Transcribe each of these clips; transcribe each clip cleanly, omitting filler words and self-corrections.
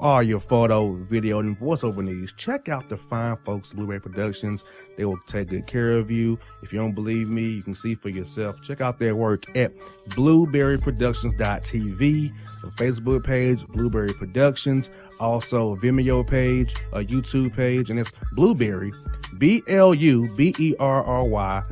all your photo, video, and voiceover needs, check out the fine folks at Blueberry Productions. They will take good care of you. If you don't believe me, you can see for yourself. Check out their work at blueberryproductions.tv, the Facebook page, Blueberry Productions, also a Vimeo page, a YouTube page, and it's Blueberry, BLUBERRY,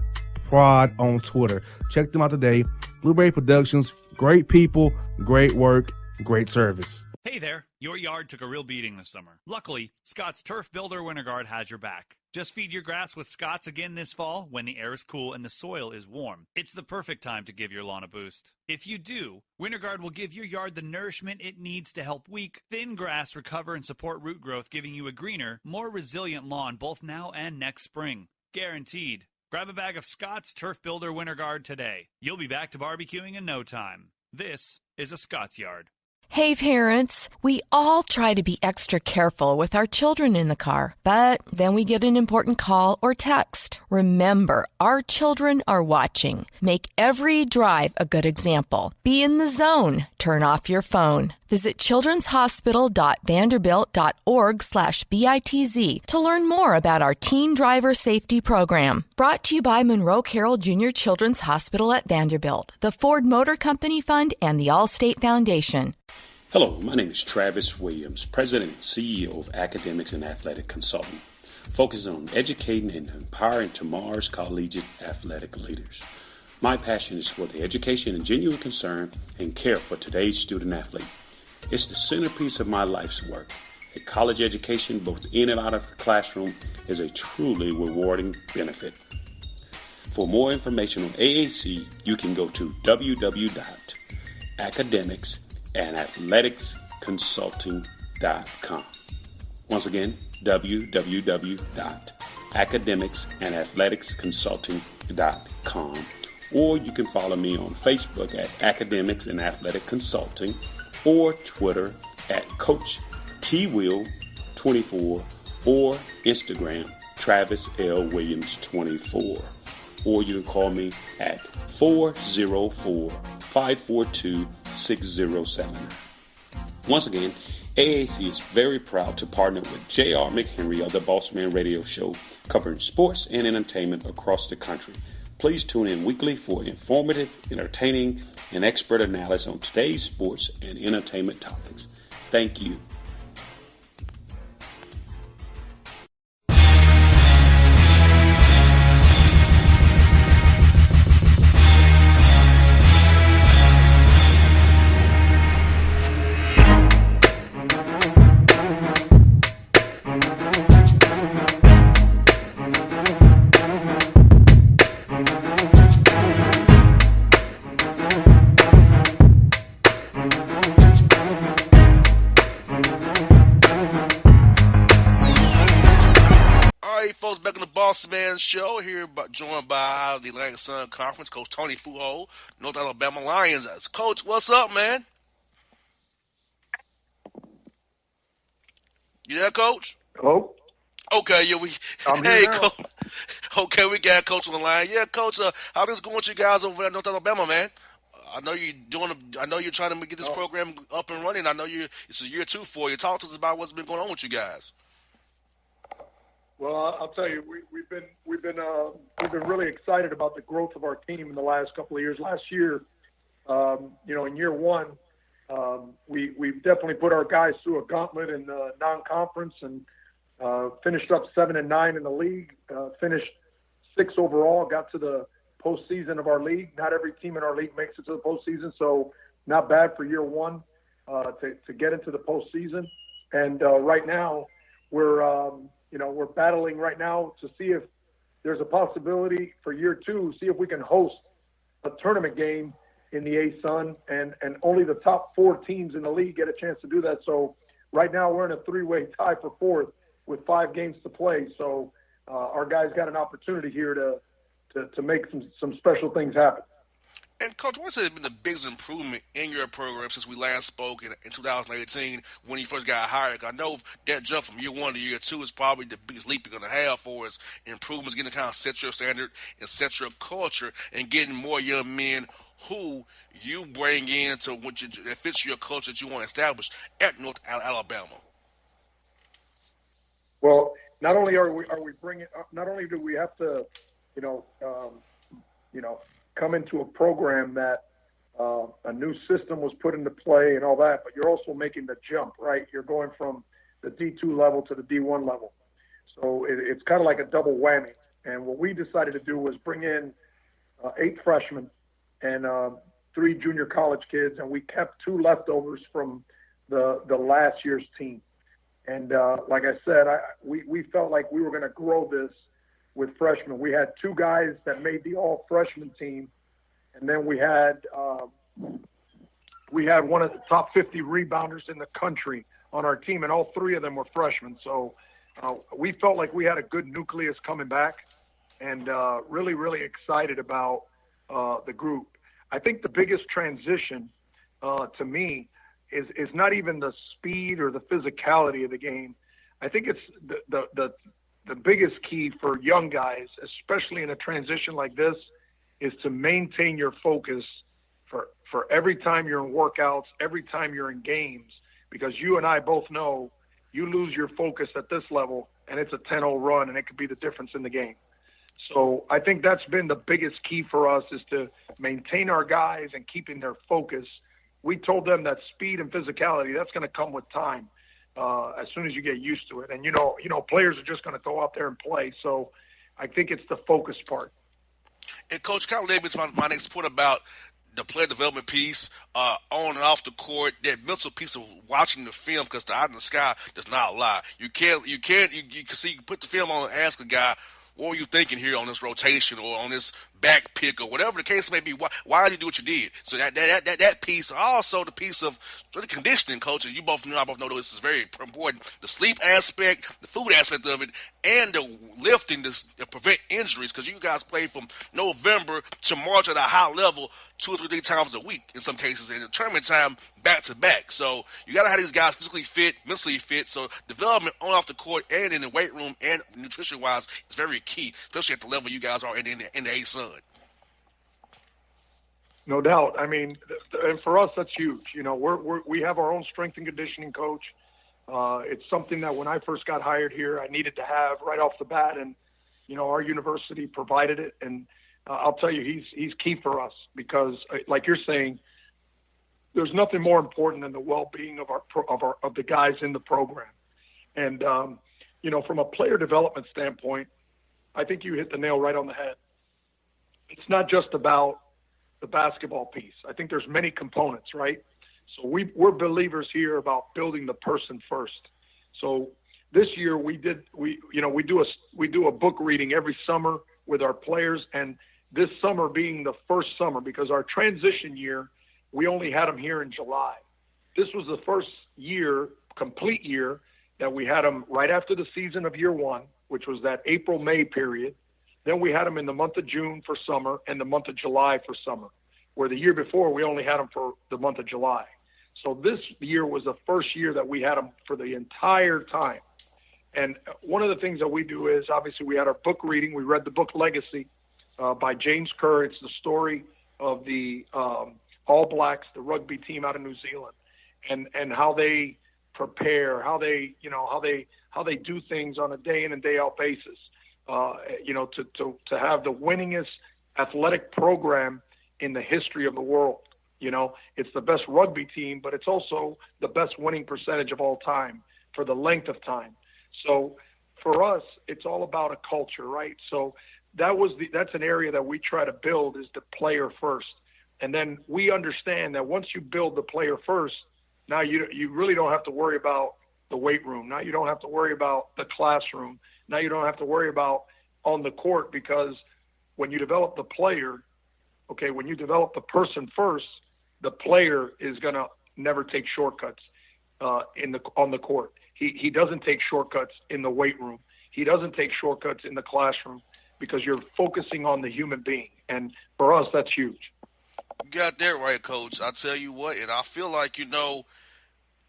Prod on Twitter. Check them out today. Blueberry Productions, great people, great work, great service. Hey there, your yard took a real beating this summer. Luckily, Scott's Turf Builder Winter Guard has your back. Just feed your grass with Scott's again this fall when the air is cool and the soil is warm. It's the perfect time to give your lawn a boost. If you do, Winter Guard will give your yard the nourishment it needs to help weak, thin grass recover and support root growth, giving you a greener, more resilient lawn both now and next spring. Guaranteed. Grab a bag of Scott's Turf Builder Winter Guard today. You'll be back to barbecuing in no time. This is a Scott's Yard. Hey parents, we all try to be extra careful with our children in the car, but then we get an important call or text. Remember, our children are watching. Make every drive a good example. Be in the zone. Turn off your phone. Visit childrenshospital.vanderbilt.org/BITZ to learn more about our teen driver safety program. Brought to you by Monroe Carroll Jr. Children's Hospital at Vanderbilt, the Ford Motor Company Fund, and the Allstate Foundation. Hello, my name is Travis Williams, President and CEO of Academics and Athletic Consulting, focusing on educating and empowering tomorrow's collegiate athletic leaders. My passion is for the education and genuine concern and care for today's student athlete. It's the centerpiece of my life's work. A college education, both in and out of the classroom, is a truly rewarding benefit. For more information on AAC, you can go to www.academicsandathleticsconsulting.com. Once again, www.academicsandathleticsconsulting.com. Or you can follow me on Facebook at Academics and Athletic Consulting, or Twitter at Coach TWill24, or Instagram Travis L. Williams 24. Or you can call me at 404-542-6079. Once again, AAC is very proud to partner with J.R. McHenry of the Bossman Radio Show, covering sports and entertainment across the country. Please tune in weekly for informative, entertaining, and expert analysis on today's sports and entertainment topics. Thank you. Bossman Show here, joined by the Atlantic Sun Conference, Coach Tony Pujol, North Alabama Lions. Coach, what's up, man? You there, Coach? Hello? Okay, yeah, I'm hey, here now. Coach. Okay, we got Coach on the line. Yeah, Coach, how things going with you guys over there in North Alabama, man? I know you're trying to get this program up and running. I know it's year 2 for you. Talk to us about what's been going on with you guys. Well, I'll tell you, we've been really excited about the growth of our team in the last couple of years. Last year, in year 1, we've definitely put our guys through a gauntlet in non-conference and finished up 7-9 in the league. Finished 6th overall. Got to the postseason of our league. Not every team in our league makes it to the postseason, so not bad for year 1 to get into the postseason. And right now, we're battling right now to see if there's a possibility for year 2, see if we can host a tournament game in the A-Sun, and only the top 4 teams in the league get a chance to do that. So right now we're in a 3-way tie for 4th with 5 games to play. So our guys got an opportunity here to make some special things happen. And, Coach, what's been the biggest improvement in your program since we last spoke in 2018 when you first got hired? I know that jump from year 1 to year 2 is probably the biggest leap you're going to have for us. Improvements, getting to kind of set your standard and set your culture and getting more young men who you bring in to that fits your culture that you want to establish at North Alabama? Well, not only are we bringing, not only do we have to, you know, come into a program that a new system was put into play and all that, but you're also making the jump, right? You're going from the D2 level to the D1 level. So it's kind of like a double whammy. And what we decided to do was bring in 8 freshmen and 3 junior college kids, and we kept 2 leftovers from the last year's team. And like I said, we felt like we were going to grow this with freshmen. We had 2 guys that made the all-freshman team, and then we had one of the top 50 rebounders in the country on our team, and all 3 of them were freshmen. So we felt like we had a good nucleus coming back, and really, really excited about the group. I think the biggest transition to me is not even the speed or the physicality of the game. I think it's the biggest key for young guys, especially in a transition like this, is to maintain your focus for every time you're in workouts, every time you're in games, because you and I both know you lose your focus at this level and it's a 10-0 run and it could be the difference in the game. So I think that's been the biggest key for us, is to maintain our guys and keeping their focus. We told them that speed and physicality, that's going to come with time as soon as you get used to it. And, you know, players are just going to go out there and play. So I think it's the focus part. And, Coach, kind of led me to my next point about the player development piece on and off the court, that mental piece of watching the film, because the eye in the sky does not lie. You can see, you put the film on and ask a guy, what were you thinking here on this rotation or on this back pick or whatever the case may be? Why did you do what you did? So that piece, also the piece of the conditioning, coach, and you both know, I both know this is very important. The sleep aspect, the food aspect of it, and the lifting to prevent injuries, because you guys play from November to March at a high level 2 or 3 times a week in some cases, and in tournament time back to back. So you got to have these guys physically fit, mentally fit. So development on off the court and in the weight room and nutrition wise is very key, especially at the level you guys are in the A-Sun. No doubt. I mean, and for us, that's huge. You know, we have our own strength and conditioning coach. It's something that when I first got hired here, I needed to have right off the bat, and you know, our university provided it. And I'll tell you, he's key for us, because, like you're saying, there's nothing more important than the well-being of the guys in the program. And you know, from a player development standpoint, I think you hit the nail right on the head. It's not just about the basketball piece. I think there's many components, right? So we're believers here about building the person first. So this year we do a book reading every summer with our players, and this summer being the first summer, because our transition year, we only had them here in July. This was the first year, complete year, that we had them right after the season of year 1, which was that April-May period. Then we had them in the month of June for summer and the month of July for summer, where the year before we only had them for the month of July. So this year was the first year that we had them for the entire time. And one of the things that we do is, obviously, we had our book reading. We read the book Legacy by James Kerr. It's the story of the All Blacks, the rugby team out of New Zealand, and how they prepare, how they do things on a day in and day out basis. To have the winningest athletic program in the history of the world. You know, it's the best rugby team, but it's also the best winning percentage of all time for the length of time. So for us, it's all about a culture, right? So that's an area that we try to build, is the player first. And then we understand that once you build the player first, now you really don't have to worry about the weight room. Now you don't have to worry about the classroom. Now you don't have to worry about on the court, because when you develop the player, when you develop the person first, the player is going to never take shortcuts on the court. He doesn't take shortcuts in the weight room. He doesn't take shortcuts in the classroom, because you're focusing on the human being. And for us, that's huge. You got that right, Coach. I tell you what, and I feel like,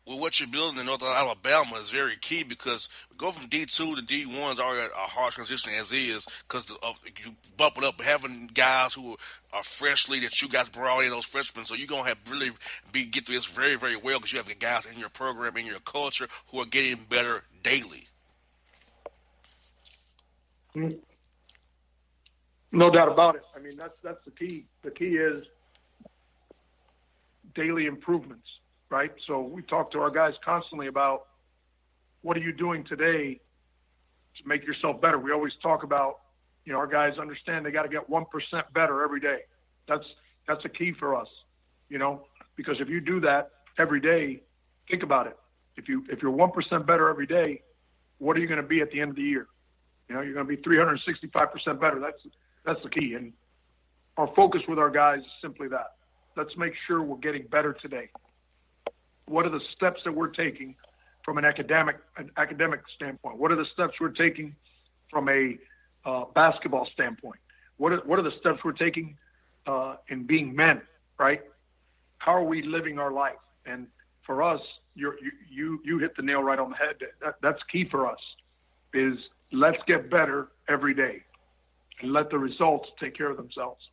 with what you're building in North Alabama is very key, because we go from D2 to D1 is already a hard transition as is, because you bump it up, having guys who freshly that you guys brought in, those freshmen. So you're gonna have really get through this very, very well because you have the guys in your program, in your culture, who are getting better daily. No doubt about it. I mean, that's the key. The key is daily improvements, right? So we talk to our guys constantly about what are you doing today to make yourself better. We always talk about, our guys understand they got to get 1% better every day. That's a key for us, because if you do that every day, think about it. If you're 1% better every day, what are you going to be at the end of the year? You're going to be 365% better. That's the key. And our focus with our guys is simply that. Let's make sure we're getting better today. What are the steps that we're taking from an academic standpoint? What are the steps we're taking from a basketball standpoint? What are the steps we're taking in being men, right? How are we living our life? And for us, you hit the nail right on the head. That's key for us, is let's get better every day and let the results take care of themselves.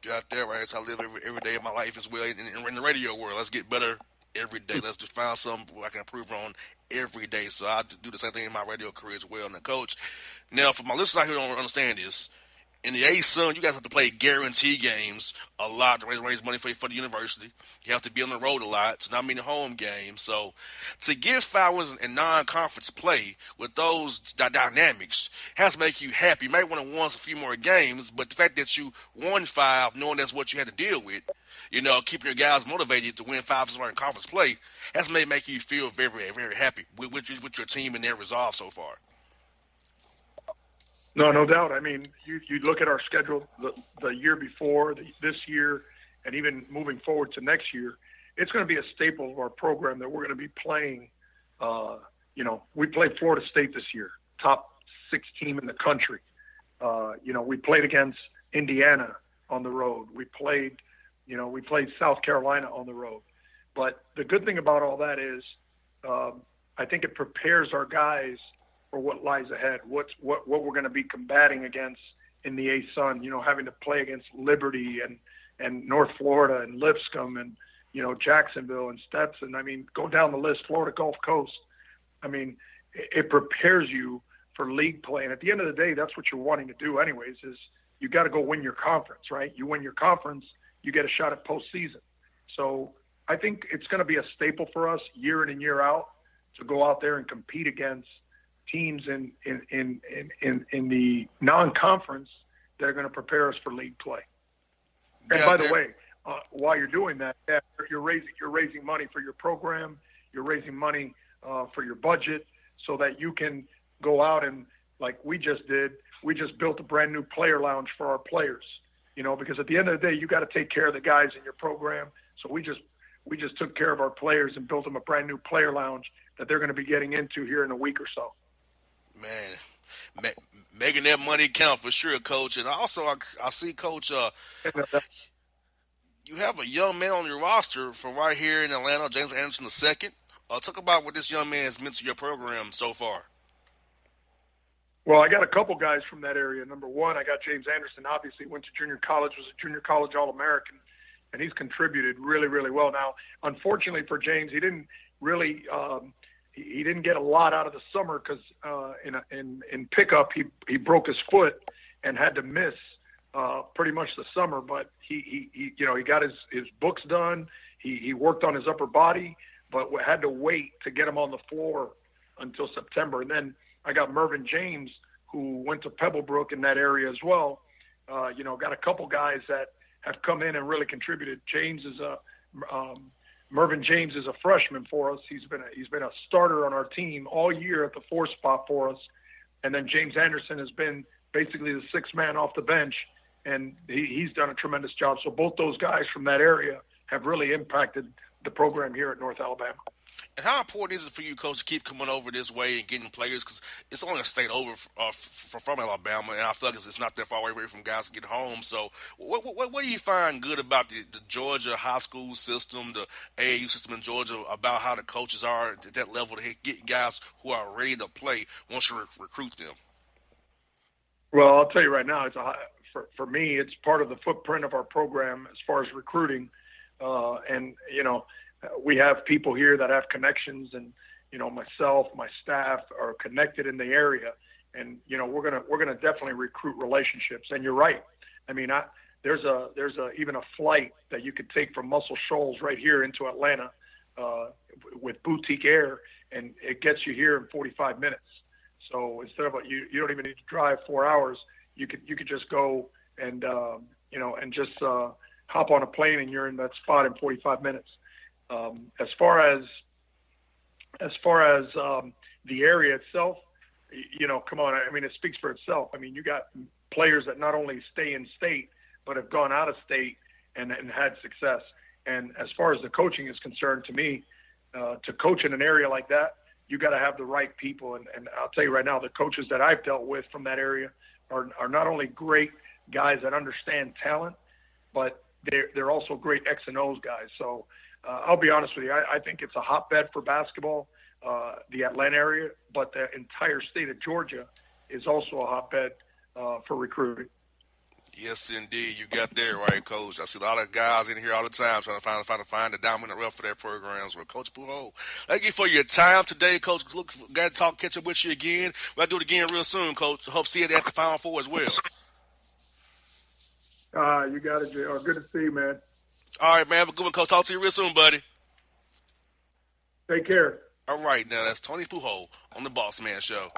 Got that right. That's how I live every day of my life as well in the radio world. Let's get better every day. Let's just find something I can improve on every day. So I do the same thing in my radio career as well. And the coach, now for my listeners out here who don't understand this, in the A-Sun, you guys have to play guarantee games a lot to raise money for the university. You have to be on the road a lot, so not many home games. So to get 5 wins in non-conference play with those dynamics has to make you happy. You might want to win a few more games, but the fact that you won 5, knowing that's what you had to deal with, keep your guys motivated to win 5 in conference play, has to make you feel very, very, very happy with your team and their resolve so far. No doubt. I mean, you look at our schedule the year before, this year, and even moving forward to next year, it's going to be a staple of our program that we're going to be playing. We played Florida State this year, top 6 team in the country. We played against Indiana on the road. We played South Carolina on the road. But the good thing about all that is I think it prepares our guys for what lies ahead, what we're going to be combating against in the A-Sun, having to play against Liberty and North Florida and Lipscomb and, Jacksonville and Stetson. I mean, go down the list, Florida Gulf Coast. I mean, it prepares you for league play. And at the end of the day, that's what you're wanting to do anyways, is you got to go win your conference, right? You win your conference, you get a shot at postseason. So I think it's going to be a staple for us year in and year out to go out there and compete against teams in the non-conference that are going to prepare us for league play. And by the way, while you're doing that, you're raising money for your program, you're raising money for your budget, so that you can go out and, like we just did, we just built a brand new player lounge for our players. Because at the end of the day, you got to take care of the guys in your program. So we just took care of our players and built them a brand new player lounge that they're going to be getting into here in a week or so. Man, making that money count for sure, Coach. And also, I see, Coach, you have a young man on your roster from right here in Atlanta, James Anderson II. Talk about what this young man has meant to your program so far. Well, I got a couple guys from that area. Number one, I got James Anderson, obviously went to junior college, was a junior college All-American, and he's contributed really, really well. Now, unfortunately for James, he didn't really he didn't get a lot out of the summer because in pickup he broke his foot and had to miss pretty much the summer. But he got his books done. He worked on his upper body, but had to wait to get him on the floor until September. And then I got Mervyn James, who went to Pebblebrook in that area as well. Got a couple guys that have come in and really contributed. Mervyn James is a freshman for us. He's been a starter on our team all year at the 4 spot for us. And then James Anderson has been basically the 6th man off the bench, and he's done a tremendous job. So both those guys from that area have really impacted the program here at North Alabama. And how important is it for you, Coach, to keep coming over this way and getting players? Because it's only a state over from Alabama, and I feel like it's not that far away from guys to get home. So what do you find good about the Georgia high school system, the AAU system in Georgia, about how the coaches are at that level to get guys who are ready to play once you recruit them? Well, I'll tell you right now, for me, it's part of the footprint of our program as far as recruiting. And, we have people here that have connections, and, myself, my staff are connected in the area. And, we're going to definitely recruit relationships. And you're right. I mean, there's even a flight that you could take from Muscle Shoals right here into Atlanta with boutique air, and it gets you here in 45 minutes. So instead of you don't even need to drive 4 hours. You could just go and just hop on a plane, and you're in that spot in 45 minutes. As far as the area itself, come on. I mean, it speaks for itself. I mean, you got players that not only stay in state, but have gone out of state and had success. And as far as the coaching is concerned, to me, to coach in an area like that, you got to have the right people. And I'll tell you right now, the coaches that I've dealt with from that area are not only great guys that understand talent, but they're also great X and O's guys. So I'll be honest with you, I think it's a hotbed for basketball, the Atlanta area, but the entire state of Georgia is also a hotbed for recruiting. Yes, indeed. You got there right, Coach. I see a lot of guys in here all the time trying to find the diamond in the rough for their programs. Well, Coach Pujol, thank you for your time today, Coach. Got to catch up with you again. We'll do it again real soon, Coach. Hope to see you at the Final Four as well. You got it, JR. Good to see you, man. All right, man. Have a good one, Coach. Talk to you real soon, buddy. Take care. All right, now that's Tony Pujol on the Bossman Show.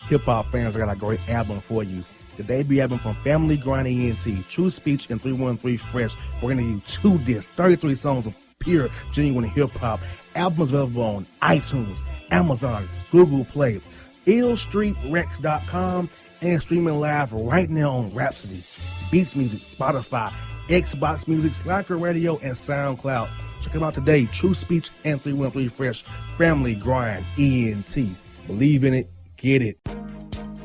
Hip-hop fans, I got a great album for you. The debut album from Family Grind ENT, True Speech and 313 Fresh. We're going to give you 2 discs, 33 songs of pure, genuine hip-hop. Album is available on iTunes, Amazon, Google Play, illstreetrex.com, and streaming live right now on Rhapsody, Beats Music, Spotify, Xbox Music, Slacker Radio, and SoundCloud. Check them out today, True Speech and 313 Fresh, Family Grind ENT. Believe in it, get it.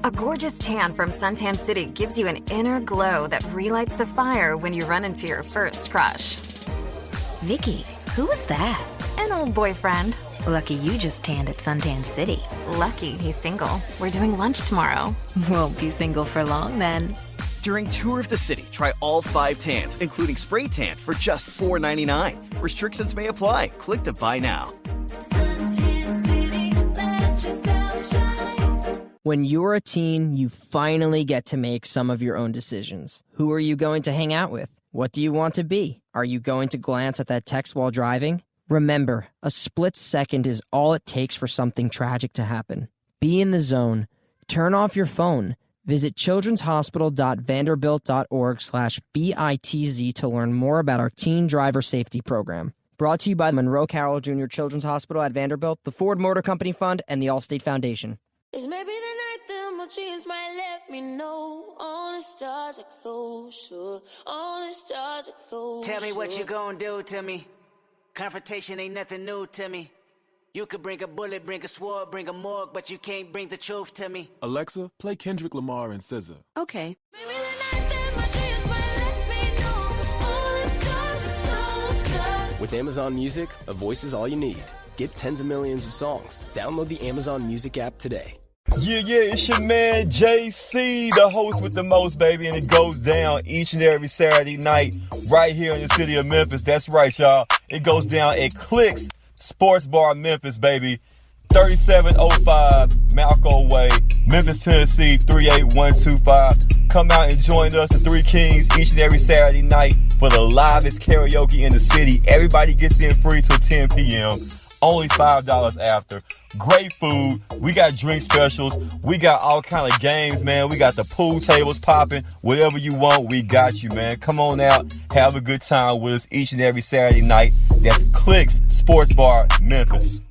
A gorgeous tan from Suntan City gives you an inner glow that relights the fire when you run into your first crush. Vicky, who was that? An old boyfriend. Lucky you just tanned at Suntan City. Lucky he's single. We're doing lunch tomorrow. Won't be single for long then. During Tour of the City, try all 5 tans, including spray tan, for just $4.99. Restrictions may apply. Click to buy now. Suntan City, let yourself shine. When you're a teen, you finally get to make some of your own decisions. Who are you going to hang out with? What do you want to be? Are you going to glance at that text while driving? Remember, a split second is all it takes for something tragic to happen. Be in the zone. Turn off your phone. Visit childrenshospital.vanderbilt.org/BITZ to learn more about our teen driver safety program. Brought to you by Monroe Carroll Jr. Children's Hospital at Vanderbilt, the Ford Motor Company Fund, and the Allstate Foundation. It's maybe the night that my dreams might let me know. All the stars are closer. All the stars are closer. Tell me what you gonna do to me. Confrontation ain't nothing new to me. You could bring a bullet, bring a sword, bring a morgue, but you can't bring the truth to me. Alexa, play Kendrick Lamar and SZA. Okay. Maybe the night that my dreams might let me know. All the stars are closer. With Amazon Music, a voice is all you need. Get tens of millions of songs. Download the Amazon Music app today. Yeah, it's your man JC, the host with the most, baby, and it goes down each and every Saturday night right here in the city of Memphis. That's right, y'all. It goes down at Clicks Sports Bar Memphis, baby. 3705 Malco Way, Memphis, Tennessee, 38125. Come out and join us, the Three Kings, each and every Saturday night for the livest karaoke in the city. Everybody gets in free till 10 p.m. Only $5 after. Great food. We got drink specials. We got all kind of games, man. We got the pool tables popping. Whatever you want, we got you, man. Come on out. Have a good time with us each and every Saturday night. That's Clicks Sports Bar, Memphis.